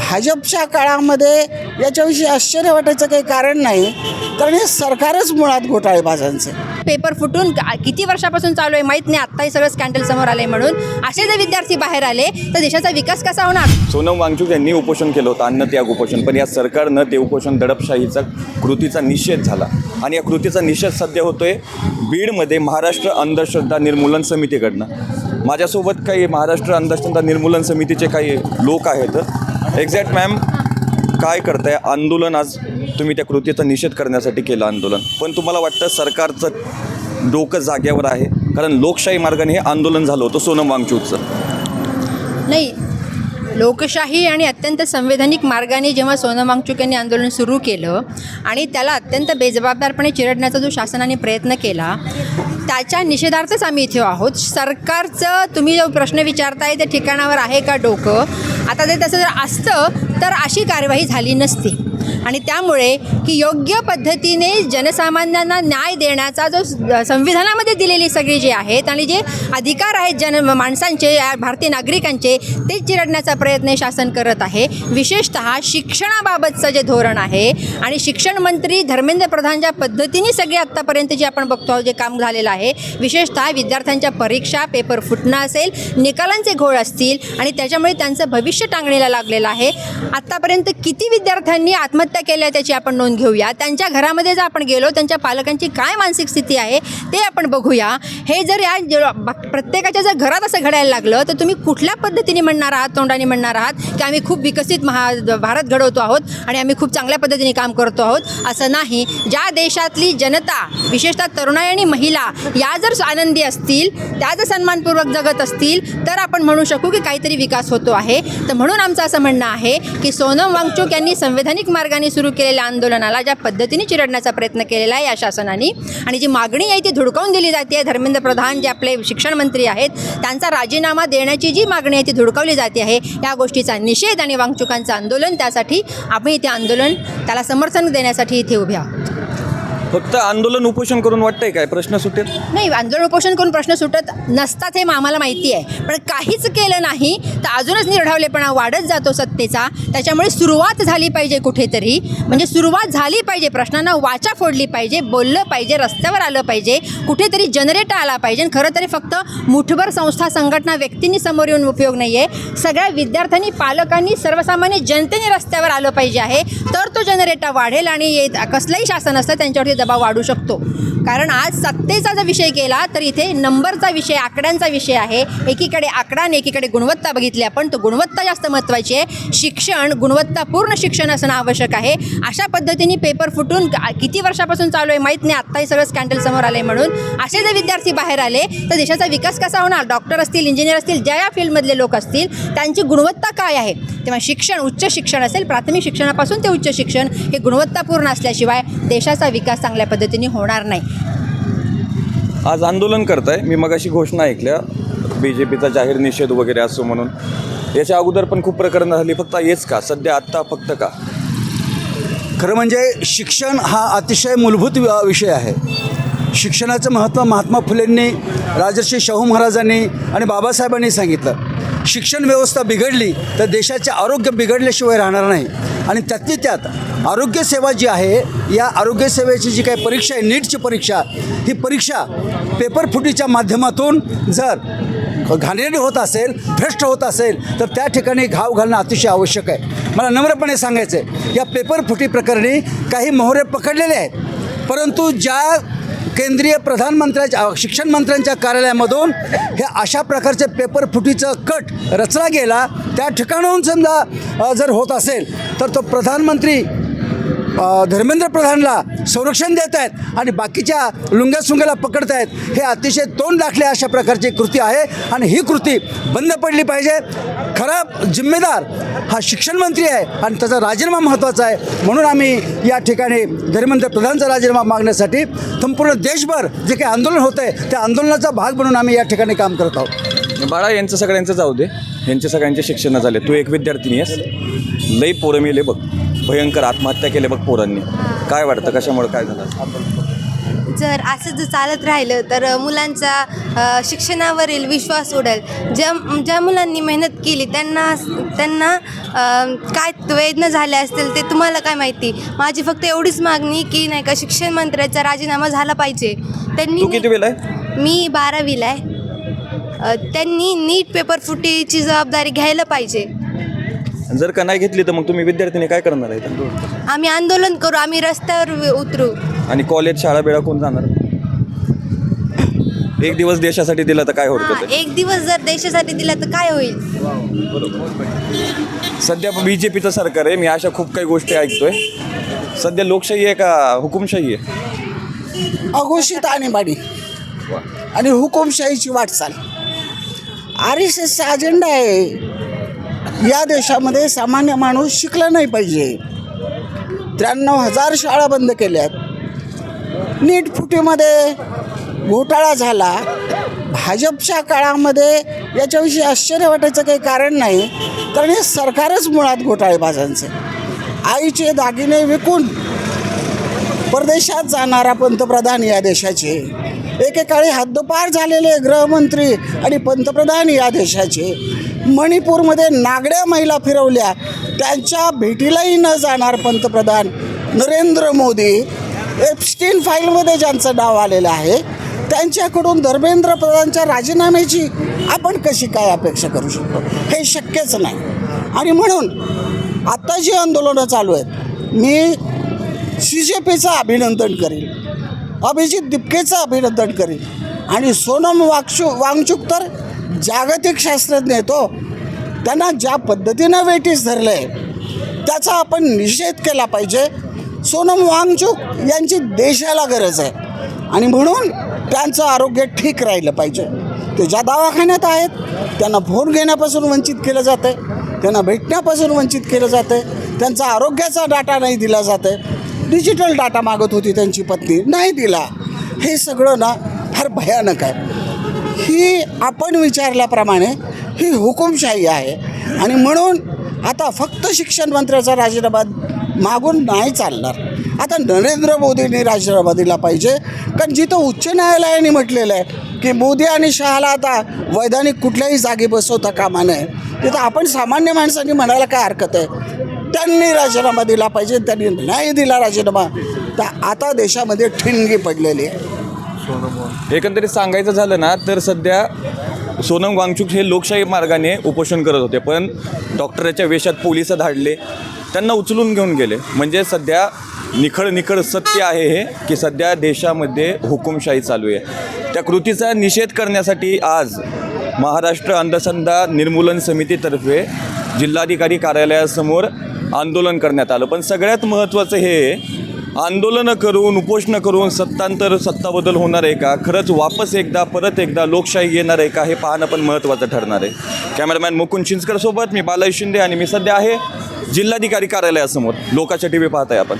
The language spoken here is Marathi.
भाजपच्या काळामध्ये याच्याविषयी आश्चर्य वाटायचं काही कारण नाही, कारण हे सरकारच मुळात घोटाळेबाजांचं. पेपर फुटून किती वर्षापासून चालू आहे माहीत नाही, आत्ताही सगळं स्कॅन्डल समोर आले म्हणून असे जर विद्यार्थी बाहेर आले तर देशाचा विकास कसा होणार. सोनम वांगचूक यांनी उपोषण केलं होतं, अन्नत्याग उपोषण, पण या सरकारनं ते उपोषण दडपशाहीचा कृतीचा निषेध झाला आणि या कृतीचा निषेध सध्या होतोय बीडमध्ये महाराष्ट्र अंधश्रद्धा निर्मूलन समितीकडनं. माझ्यासोबत काही महाराष्ट्र अंधश्रद्धा निर्मूलन समितीचे काही लोक आहेत. एक्झॅक्ट मॅम, काय करताय आंदोलन? आज तुम्ही त्या कृतीचा निषेध करण्यासाठी केलं आंदोलन, पण तुम्हाला वाटतं सरकारचं डोकं जाग्यावर आहे? कारण लोकशाही मार्गाने हे आंदोलन झालं होतं सोनम वांगचूकचं. नाही, लोकशाही आणि अत्यंत संवैधानिक मार्गाने जेव्हा सोनम वांगचूक यांनी आंदोलन सुरू केलं आणि त्याला अत्यंत बेजबाबदारपणे चिरडण्याचा जो शासनाने प्रयत्न केला त्याच्या निषेधार्थच आम्ही इथे आहोत. सरकारचं तुम्ही जो प्रश्न विचारताय ते ठिकाणावर आहे का डोकं? आता ते तसं जर असतं तर अशी कार्यवाही झाली नसती आणि त्यामुळे की योग्य पद्धतीने जनसामान्यांना न्याय देण्याचा जो संविधानामध्ये दिलेली सगळी जे आहेत आणि जे अधिकार आहेत माणसांचे, भारतीय नागरिकांचे, ते चिरडण्याचा प्रयत्न शासन करत आहे. विशेषतः शिक्षणाबाबतचं जे धोरण आहे आणि शिक्षण मंत्री धर्मेंद्र प्रधान ज्या पद्धतीने सगळे आत्तापर्यंत जे आपण बघतो जे काम झालेलं आहे, विशेषतः विद्यार्थ्यांच्या परीक्षा पेपर फुटणं असेल, निकालांचे घोळ असतील आणि त्याच्यामुळे त्यांचं भविष्य टांगणीला लागलेलं आहे. आत्तापर्यंत किती विद्यार्थ्यांनी आत्महत्या केल्या त्याची आपण नोंद घेऊया. त्यांच्या घरामध्ये जर आपण गेलो त्यांच्या पालकांची काय मानसिक स्थिती आहे ते आपण बघूया. हे जर या प्रत्येकाच्या जर घरात असं घडायला लागलं तर तुम्ही कुठल्या पद्धतीने म्हणणार आहात, तोंडाने म्हणणार आहात की आम्ही खूप विकसित भारत घडवतो आहोत आणि आम्ही खूप चांगल्या पद्धतीने काम करतो आहोत? असं नाही. ज्या देशातली जनता विशेषतः तरुणाई आणि महिला या जर आनंदी असतील, त्या जर सन्मानपूर्वक जगत असतील तर आपण म्हणू शकू की काहीतरी विकास होतो आहे. तर म्हणून आमचं असं म्हणणं आहे की सोनम वांगचूक यांनी संवैधानिक मार्गाने सुरू केलेल्या आंदोलनाला ज्या पद्धतीने चिरडण्याचा प्रयत्न केलेला आहे या शासनाने आणि जी मागणी आहे ती धुडकावून दिली जाते, धर्मेंद्र प्रधान जे आपले शिक्षण मंत्री आहेत त्यांचा राजीनामा देण्याची जी मागणी आहे ती धुडकावली जाते आहे. या गोष्टीचा निषेध आणि वांगचुकांचं आंदोलन, त्यासाठी आम्ही इथे आंदोलन त्याला समर्थन देण्यासाठी इथे उभे आहोत. फक्त आंदोलन उपोषण करून वाटतंय काय प्रश्न सुटेल? नाही, आंदोलन उपोषण करून प्रश्न सुटत नसतात हे आम्हाला माहिती आहे, पण काहीच केलं नाही तर अजूनच निर्ढावलेपणा वाढत जातो सत्तेचा. त्याच्यामुळे सुरुवात झाली पाहिजे कुठेतरी, म्हणजे सुरुवात झाली पाहिजे, प्रश्नांना वाचा फोडली पाहिजे, बोललं पाहिजे, रस्त्यावर आलं पाहिजे, कुठेतरी जनरेटर आला पाहिजे. खरं तरी फक्त मुठभर संस्था, संघटना, व्यक्तींनी समोर येऊन उपयोग नाही आहे. सगळ्या विद्यार्थ्यांनी, पालकांनी, सर्वसामान्य जनतेने रस्त्यावर आलं पाहिजे आहे, तर तो जनरेटर वाढेल आणि कसलंही शासन असतं त्यांच्यावरती दबाव वाढू शकतो. कारण आज सत्तेचा जर विषय केला तर इथे नंबरचा विषय, आकड्यांचा विषय आहे. एकीकडे आकडा आणि एकीकडे गुणवत्ता बघितली आपण, तर गुणवत्ता जास्त महत्त्वाची आहे. शिक्षण, गुणवत्तापूर्ण शिक्षण असणं आवश्यक आहे. अशा पद्धतीने पेपर फुटून किती वर्षापासून चालू आहे माहीत नाही, आत्ताही सगळं स्कॅन्डल समोर आले म्हणून असे जर विद्यार्थी बाहेर आले तर देशाचा विकास कसा होणार. डॉक्टर असतील, इंजिनियर असतील, ज्या या फील्डमधले लोक असतील त्यांची गुणवत्ता काय आहे. तेव्हा शिक्षण, उच्च शिक्षण असेल, प्राथमिक शिक्षणापासून ते उच्च शिक्षण, हे गुणवत्तापूर्ण असल्याशिवाय देशाचा विकास चांगल्या पद्धतीने होणार नाही. आज आंदोलन करताय, मी मगाशी घोषणा ऐकल्या BJPचा जाहीर निषेध वगैरे असो म्हणून. याच्या अगोदर पण खूप प्रकरणं झाली, फक्त हेच का सध्या आत्ता फक्त का? खरं म्हणजे शिक्षण हा अतिशय मूलभूत विषय आहे. शिक्षणाचं महत्त्व महात्मा फुलेंनी, राजर्षी शाहू महाराजांनी आणि बाबासाहेबांनी सांगितलं. शिक्षण व्यवस्था बिघडली तर देशाचे आरोग्य बिघडल्याशिवाय राहणार नाही. आणि त्यातली त्यात आरोग्यसेवा जी आहे, या आरोग्यसेवेची जी काही परीक्षा आहे, नीटची परीक्षा, ही परीक्षा पेपरफुटीच्या माध्यमातून जर घाणेरडी होत असेल, भ्रष्ट होत असेल तर त्या ठिकाणी घाव घालणं अतिशय आवश्यक आहे. मला नम्रपणे सांगायचं आहे, या पेपरफुटी प्रकरणी काही मोहरे पकडलेले आहेत, परंतु ज्या केंद्रीय प्रधानमंत्र्यांच्या, शिक्षण मंत्र्यांच्या कार्यालयामधून हे अशा प्रकारचे पेपरफुटीचं कट रचला गेला, त्या ठिकाणाहून समजा जर होत असेल तर तो प्रधानमंत्री धर्मेंद्र प्रधानला संरक्षण देत आहेत आणि बाकीच्या लुंग्यासुंग्याला पकडत आहेत. हे अतिशय तोंड दाखले अशा प्रकारची कृती आहे आणि ही कृती बंद पडली पाहिजे. खरा जिम्मेदार हा शिक्षण मंत्री आहे आणि त्याचा राजीनामा महत्त्वाचा आहे. म्हणून आम्ही या ठिकाणी धर्मेंद्र प्रधानचा राजीनामा मागण्यासाठी संपूर्ण देशभर जे काही आंदोलन होतं आहे त्या आंदोलनाचा भाग म्हणून आम्ही या ठिकाणी काम करत आहोत. बाळा, यांचं सगळ्यांचं जाऊ दे, यांचे सगळ्यांचे शिक्षण झाले. तू एक विद्यार्थिनी आहेस, लई पोरं मेले बघ, भयंकर आत्महत्या केले बघ पोरांनी. काय वाटतं, कशामुळे काय झालं? जर असं जर चालत राहिलं तर मुलांचा शिक्षणावरील विश्वास उडेल. ज्या मुलांनी मेहनत केली त्यांना काय वेदना झाल्या असतील ते तुम्हाला काय माहिती. माझी फक्त एवढीच मागणी की नाही का शिक्षण मंत्र्याचा राजीनामा झाला पाहिजे. तू किती वेळ आहे? मी 12वीला आहे. त्यांनी नीट पेपर फुटीची जबाबदारी घ्यायला पाहिजे. जर का नाही घेतली तर मग तुम्ही विद्यार्थ्यांनी काय करणार आहे? आम्ही आंदोलन करू, आम्ही रस्त्यावर उतरू. आणि कॉलेज शाळा बेळा कोण जाणार? एक दिवस देशासाठी दिला तर काय हरकत आहे? एक दिवस जर देशासाठी दिला तर काय होईल. सध्या BJPचं सरकार आहे. मी अशा खूप काही गोष्टी ऐकतोय. सध्या लोकशाही आहे का हुकुमशाही आहे? अघोषित आणीबाणी आणि हुकुमशाहीची वाटचाल RSSचा अजेंडा आहे. या देशामध्ये सामान्य माणूस शिकला नाही पाहिजे. 93,000 शाळा बंद केल्यात. नीट फुटीमध्ये घोटाळा झाला. भाजपच्या काळामध्ये याच्याविषयी आश्चर्य वाटायचं काही कारण नाही, कारण हे सरकारच मुळात घोटाळेबाजांचे. आईचे दागिने विकून परदेशात जाणारा पंतप्रधान या देशाचे, एकेकाळी हद्दपार झालेले गृहमंत्री आणि पंतप्रधान या देशाचे, मणिपूरमध्ये नागड्या महिला फिरवल्या त्यांच्या भेटीलाही न जाणार पंतप्रधान नरेंद्र मोदी, एप्स्टीन फाईलमध्ये ज्यांचं नाव आलेलं आहे त्यांच्याकडून धर्मेंद्र प्रधानच्या राजीनाम्याची आपण कशी काय अपेक्षा करू शकतो? हे शक्यच नाही. आणि म्हणून आत्ता जी आंदोलनं चालू आहेत, मी CJPचं अभिनंदन करीन, अभिजित दिपकेचं अभिनंदन करीन आणि सोनम वांगचुक तर जागतिक शास्त्रज्ञ येतो. त्यांना ज्या पद्धतीनं वेटीस धरलं आहे त्याचा आपण निषेध केला पाहिजे. सोनम वांगचुक यांची देशाला गरज आहे आणि म्हणून त्यांचं आरोग्य ठीक राहिलं पाहिजे. ते ज्या दवाखान्यात आहेत त्यांना फोन घेण्यापासून वंचित केलं जातं आहे, त्यांना भेटण्यापासून वंचित केलं जातं आहे, त्यांचा आरोग्याचा डाटा नाही दिला जात आहे. डिजिटल डाटा मागत होती त्यांची पत्नी, नाही दिला. हे सगळं ना फार भयानक आहे. ही आपण विचारल्याप्रमाणे ही हुकुमशाही आहे आणि म्हणून आता फक्त शिक्षण मंत्र्याचा राजीनामा मागून नाही चालणार. आता नरेंद्र मोदींनी राजीनामा दिला पाहिजे, कारण जिथं उच्च न्यायालयाने म्हटलेलं आहे की मोदी आणि शहाला आता वैधानिक कुठल्याही जागी बसवता कामा नये, तिथं आपण सामान्य माणसांनी म्हणायला काय हरकत आहे. त्यांनी राजीनामा दिला पाहिजे. त्यांनी नाही दिला राजीनामा तर आता देशामध्ये ठिणगी पडलेली आहे. एकंदरीत सांगायचं झालं ना तर सध्या सोनम वांगचुक हे लोकशाही मार्गाने उपोषण करत होते, पण डॉक्टराच्या वेशात पोलिस धाडले, त्यांना उचलून घेऊन गेले. म्हणजे सध्या निखळ सत्य आहे हे की सध्या देशामध्ये हुकुमशाही चालू आहे. त्या कृतीचा निषेध करण्यासाठी आज महाराष्ट्र अंधश्रद्धा निर्मूलन समितीतर्फे जिल्हाधिकारी कार्यालयासमोर आंदोलन करण्यात आलं. पण सगळ्यात महत्त्वाचं हे आंदोलनं करून उपोषणं करून सत्ताबदल होणार आहे का, खरंच वापस परत एकदा लोकशाही येणार आहे का, हे पाहणं पण महत्त्वाचं ठरणार आहे. कॅमेरामॅन मुकुंद चिंचकरसोबत मी बालाजी शिंदे आणि मी सध्या आहे जिल्हाधिकारी कार्यालयासमोर. लोकाच्या TV पाहताय आपण.